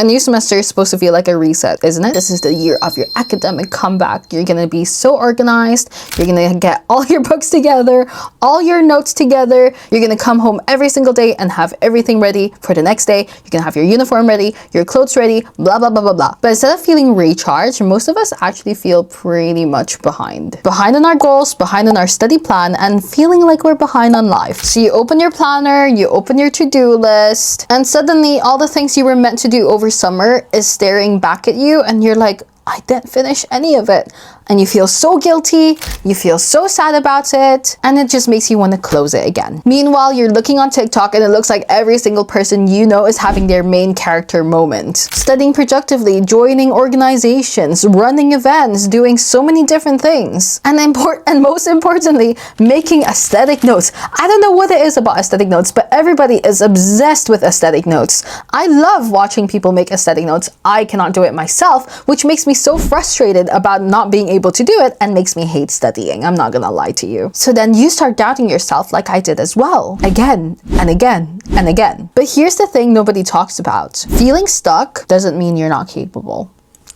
A new semester is supposed to feel like a reset, isn't it? This is the year of your academic comeback. You're gonna be so organized. You're gonna get all your books together, all your notes together. You're gonna come home every single day and have everything ready for the next day. You're gonna have your uniform ready, your clothes ready, blah, blah, blah, blah, blah. But instead of feeling recharged, most of us actually feel pretty much behind. Behind on our goals, behind on our study plan, and feeling like we're behind on life. So you open your planner, you open your to-do list, and suddenly all the things you were meant to do over summer is staring back at you, and you're like, I didn't finish any of it. And you feel so guilty, you feel so sad about it, and it just makes you want to close it again. Meanwhile, you're looking on TikTok and it looks like every single person you know is having their main character moment. Studying productively, joining organizations, running events, doing so many different things. And most importantly, making aesthetic notes. I don't know what it is about aesthetic notes, but everybody is obsessed with aesthetic notes. I love watching people make aesthetic notes. I cannot do it myself, which makes me so frustrated about not being able to do it and makes me hate studying. I'm not gonna lie to you. So then you start doubting yourself like I did as well. Again and again and again. But here's the thing nobody talks about. Feeling stuck doesn't mean you're not capable.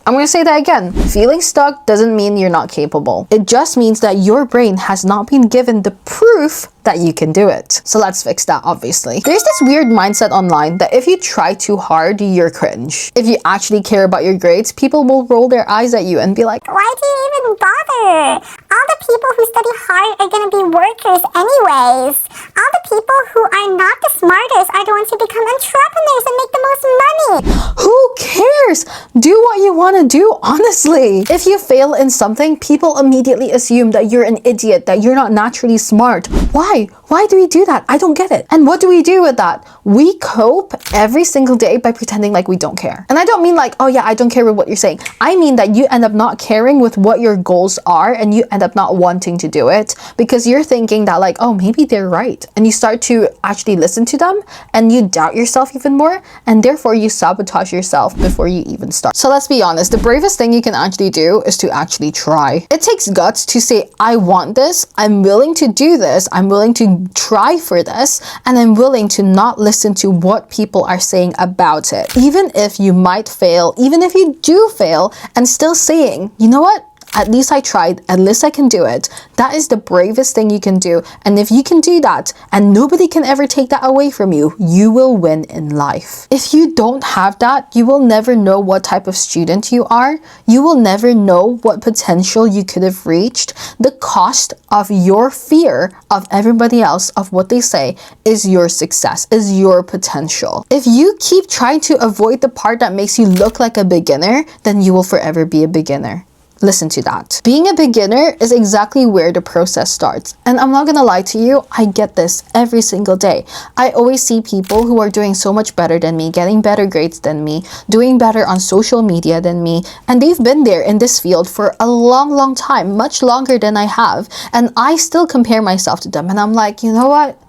I'm going to say that again. Feeling stuck doesn't mean you're not capable. It just means that your brain has not been given the proof that you can do it. So let's fix that, obviously. There's this weird mindset online that if you try too hard, you're cringe. If you actually care about your grades, people will roll their eyes at you and be like, why do you even bother? All the people who study hard are gonna be workers anyways. All the people who are not the smartest are the ones who become entrepreneurs and make the most money. Who cares? Do what you want to do, honestly. If you fail in something, people immediately assume that you're an idiot, that you're not naturally smart. Why? Why do we do that? I don't get it. And what do we do with that? We cope every single day by pretending like we don't care. And I don't mean like, oh yeah, I don't care with what you're saying. I mean that you end up not caring with what your goals are, and you end up not wanting to do it because you're thinking that like, oh, maybe they're right. And you start to actually listen to them and you doubt yourself even more, and therefore you sabotage yourself before you even start. So let's be honest, the bravest thing you can actually do is to actually try. It takes guts to say, I want this, I'm willing to do this, I'm willing to try for this, and I'm willing to not listen to what people are saying about it. Even if you might fail, even if you do fail, and still saying, you know what? At least I tried, at least I can do it. That is the bravest thing you can do. And if you can do that, and nobody can ever take that away from you, you will win in life. If you don't have that, you will never know what type of student you are. You will never know what potential you could have reached. The cost of your fear of everybody else, of what they say, is your success, is your potential. If you keep trying to avoid the part that makes you look like a beginner, then you will forever be a beginner. Listen to that. Being a beginner is exactly where the process starts. And I'm not gonna lie to you, I get this every single day. I always see people who are doing so much better than me, getting better grades than me, doing better on social media than me, and they've been there in this field for a long, long time, much longer than I have, and I still compare myself to them, and I'm like, you know what?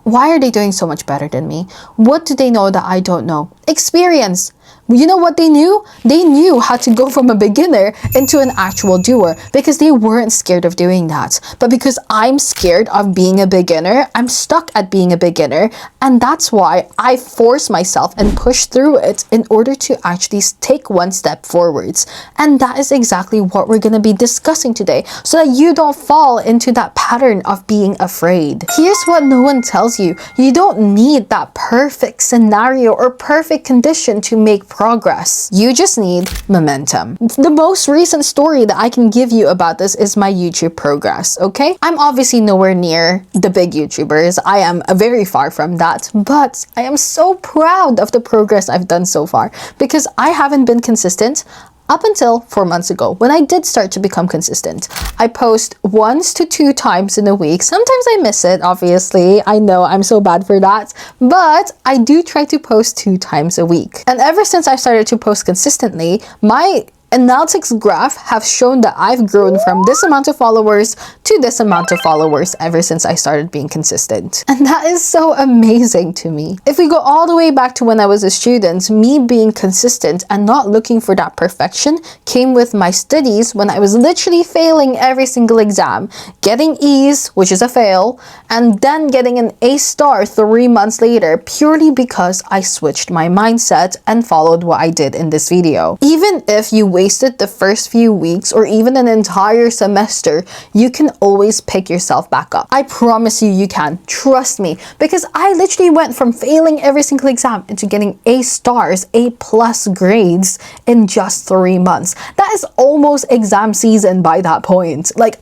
Why are they doing so much better than me? What do they know that I don't know? Experience. You know what they knew? They knew how to go from a beginner into an actual doer because they weren't scared of doing that. But because I'm scared of being a beginner, I'm stuck at being a beginner. And that's why I force myself and push through it in order to actually take one step forwards. And that is exactly what we're going to be discussing today so that you don't fall into that pattern of being afraid. Here's what no one tells you. You don't need that perfect scenario or perfect condition to make progress. You just need momentum. The most recent story that I can give you about this is my YouTube progress, okay? I'm obviously nowhere near the big YouTubers. I am very far from that, but I am so proud of the progress I've done so far because I haven't been consistent up until 4 months ago when I did start to become consistent. I post 1 to 2 times in a week. Sometimes I miss it, obviously. I know I'm so bad for that, but I do try to post 2 times a week. And ever since I started to post consistently, my Analytics graph have shown that I've grown from this amount of followers to this amount of followers ever since I started being consistent. And that is so amazing to me. If we go all the way back to when I was a student, me being consistent and not looking for that perfection came with my studies when I was literally failing every single exam, getting E's, which is a fail, and then getting an A star 3 months later purely because I switched my mindset and followed what I did in this video. Even if you wasted the first few weeks or even an entire semester, you can always pick yourself back up. I promise you can. Trust me, because I literally went from failing every single exam into getting A stars, A plus grades in just 3 months. That is almost exam season by that point. Like,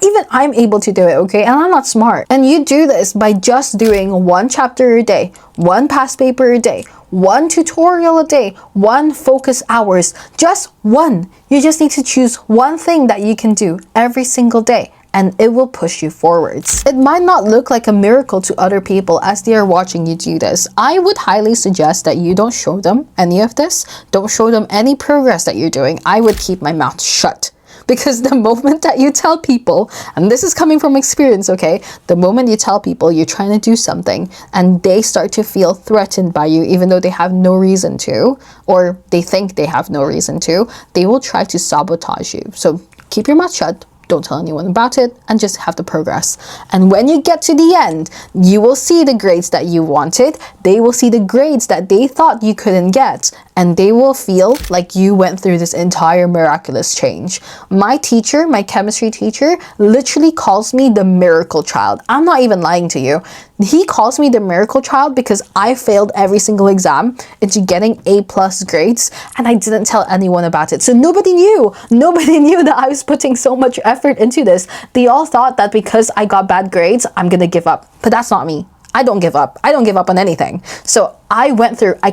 even I'm able to do it, okay? And I'm not smart. And you do this by just doing one chapter a day, one past paper a day, one tutorial a day, one focus hours, just one. You just need to choose one thing that you can do every single day, and it will push you forwards. It might not look like a miracle to other people as they are watching you do this. I would highly suggest that you don't show them any of this. Don't show them any progress that you're doing. I would keep my mouth shut. Because the moment that you tell people, and this is coming from experience, okay? The moment you tell people you're trying to do something and they start to feel threatened by you, even though they have no reason to, or they think they have no reason to, they will try to sabotage you. So keep your mouth shut. Don't tell anyone about it and just have the progress. And when you get to the end, you will see the grades that you wanted. They will see the grades that they thought you couldn't get. And they will feel like you went through this entire miraculous change. My teacher, my chemistry teacher, literally calls me the miracle child. I'm not even lying to you. He calls me the miracle child because I failed every single exam into getting A plus grades and I didn't tell anyone about it. So nobody knew. Nobody knew that I was putting so much effort into this. They all thought that because I got bad grades, I'm gonna give up. But that's not me. I don't give up. I don't give up on anything. So I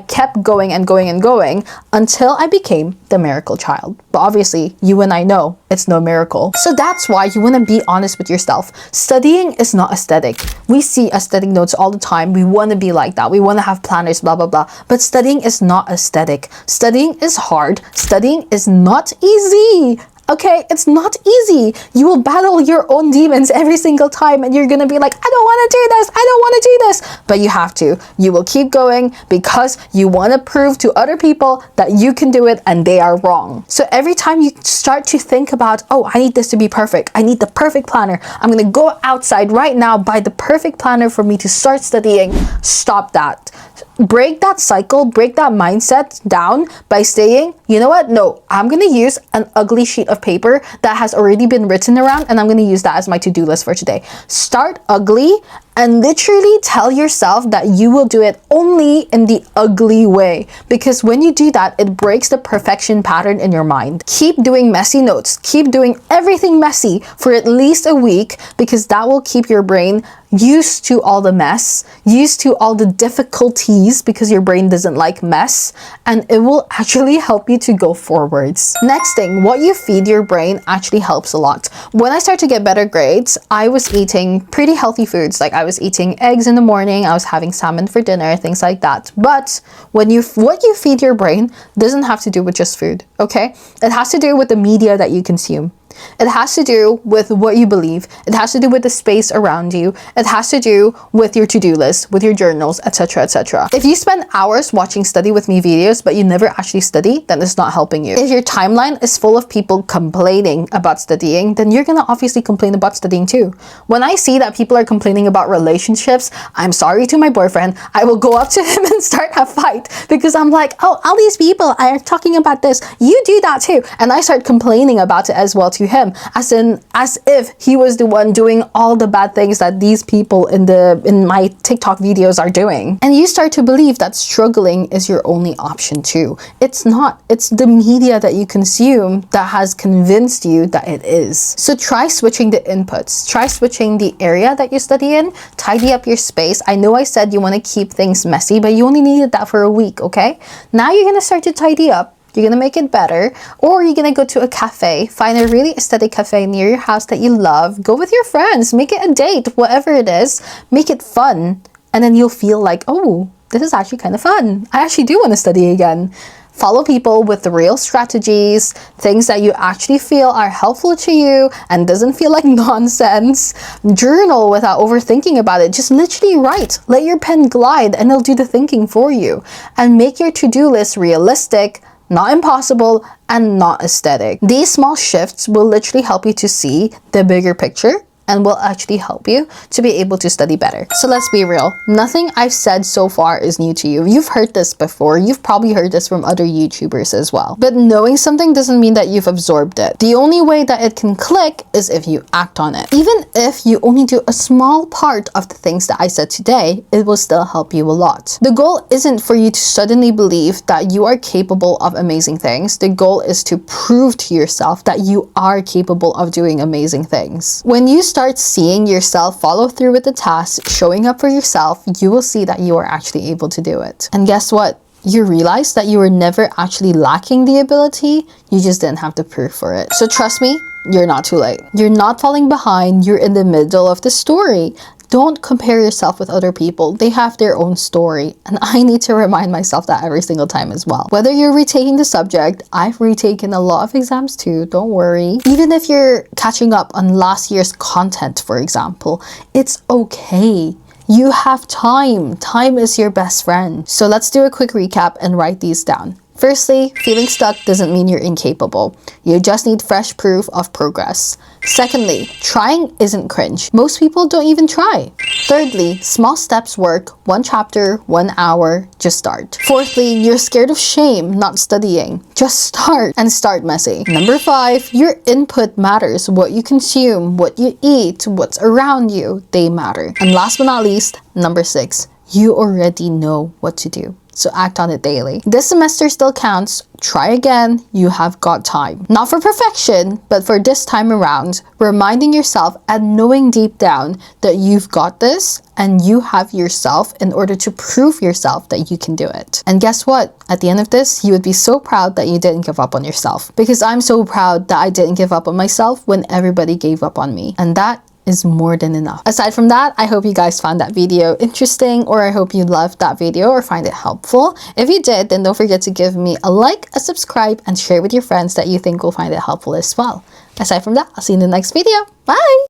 kept going and going and going until I became the miracle child. But obviously, you and I know it's no miracle. So that's why you want to be honest with yourself. Studying is not aesthetic. We see aesthetic notes all the time. We want to be like that. We want to have planners, blah, blah, blah. But studying is not aesthetic. Studying is hard. Studying is not easy. Okay, it's not easy. You will battle your own demons every single time and you're gonna be like, I don't wanna do this, I don't wanna do this. But you have to. You will keep going because you wanna prove to other people that you can do it and they are wrong. So every time you start to think about, oh, I need this to be perfect. I need the perfect planner. I'm gonna go outside right now, buy the perfect planner for me to start studying. Stop that. Break that cycle, break that mindset down by saying, you know what? No, I'm gonna use an ugly sheet of paper that has already been written around and I'm gonna use that as my to-do list for today. Start ugly and literally tell yourself that you will do it only in the ugly way. Because when you do that, it breaks the perfection pattern in your mind. Keep doing messy notes. Keep doing everything messy for at least a week because that will keep your brain used to all the mess, used to all the difficulties because your brain doesn't like mess, and it will actually help you to go forwards. Next thing, what you feed your brain actually helps a lot. When I started to get better grades, I was eating pretty healthy foods. Like I was eating eggs in the morning, I was having salmon for dinner, things like that. But what you feed your brain doesn't have to do with just food, okay? It has to do with the media that you consume. It has to do with what you believe. It has to do with the space around you. It has to do with your to-do list, with your journals, etc., etc. If you spend hours watching study with me videos, but you never actually study, then it's not helping you. If your timeline is full of people complaining about studying, then you're gonna obviously complain about studying too. When I see that people are complaining about relationships, I'm sorry to my boyfriend, I will go up to him and start a fight because I'm like, oh, all these people are talking about this. You do that too. And I start complaining about it as well too. Him as if he was the one doing all the bad things that these people in my TikTok videos are doing. And you start to believe that struggling is your only option too. It's not. It's the media that you consume that has convinced you that it is. So try switching the inputs. Try switching the area that you study in. Tidy up your space. I know I said you want to keep things messy, but you only needed that for a week, okay? Now you're going to start to tidy up. You're gonna make it better, or you're gonna go to a cafe, find a really aesthetic cafe near your house that you love, go with your friends, make it a date, whatever it is, make it fun, and then you'll feel like, oh, this is actually kind of fun. I actually do want to study again. Follow people with the real strategies, things that you actually feel are helpful to you and doesn't feel like nonsense. Journal without overthinking about it. Just literally write. Let your pen glide and it'll do the thinking for you. And make your to-do list realistic, not impossible, and not aesthetic. These small shifts will literally help you to see the bigger picture and will actually help you to be able to study better. So let's be real. Nothing I've said so far is new to you. You've heard this before. You've probably heard this from other YouTubers as well. But knowing something doesn't mean that you've absorbed it. The only way that it can click is if you act on it. Even if you only do a small part of the things that I said today, it will still help you a lot. The goal isn't for you to suddenly believe that you are capable of amazing things. The goal is to prove to yourself that you are capable of doing amazing things. When you start seeing yourself follow through with the task, showing up for yourself, you will see that you are actually able to do it. And guess what? You realize that you were never actually lacking the ability, you just didn't have the proof for it. So trust me, you're not too late. You're not falling behind, you're in the middle of the story. Don't compare yourself with other people. They have their own story. And I need to remind myself that every single time as well. Whether you're retaking the subject, I've retaken a lot of exams too, don't worry. Even if you're catching up on last year's content, for example, it's okay. You have time. Time is your best friend. So let's do a quick recap and write these down. Firstly, feeling stuck doesn't mean you're incapable. You just need fresh proof of progress. Secondly, trying isn't cringe. Most people don't even try. Thirdly, small steps work. 1 chapter, 1 hour, just start. Fourthly, you're scared of shame, not studying. Just start and start messy. Number 5, your input matters. What you consume, what you eat, what's around you, they matter. And last but not least, number 6, you already know what to do. So act on it daily. This semester still counts. Try again. You have got time. Not for perfection, but for this time around, reminding yourself and knowing deep down that you've got this and you have yourself in order to prove yourself that you can do it. And guess what? At the end of this, you would be so proud that you didn't give up on yourself. Because I'm so proud that I didn't give up on myself when everybody gave up on me. And that is more than enough. Aside from that, I hope you guys found that video interesting, or I hope you loved that video or find it helpful. If you did, then don't forget to give me a like, a subscribe, and share with your friends that you think will find it helpful as well. Aside from that, I'll see you in the next video. Bye!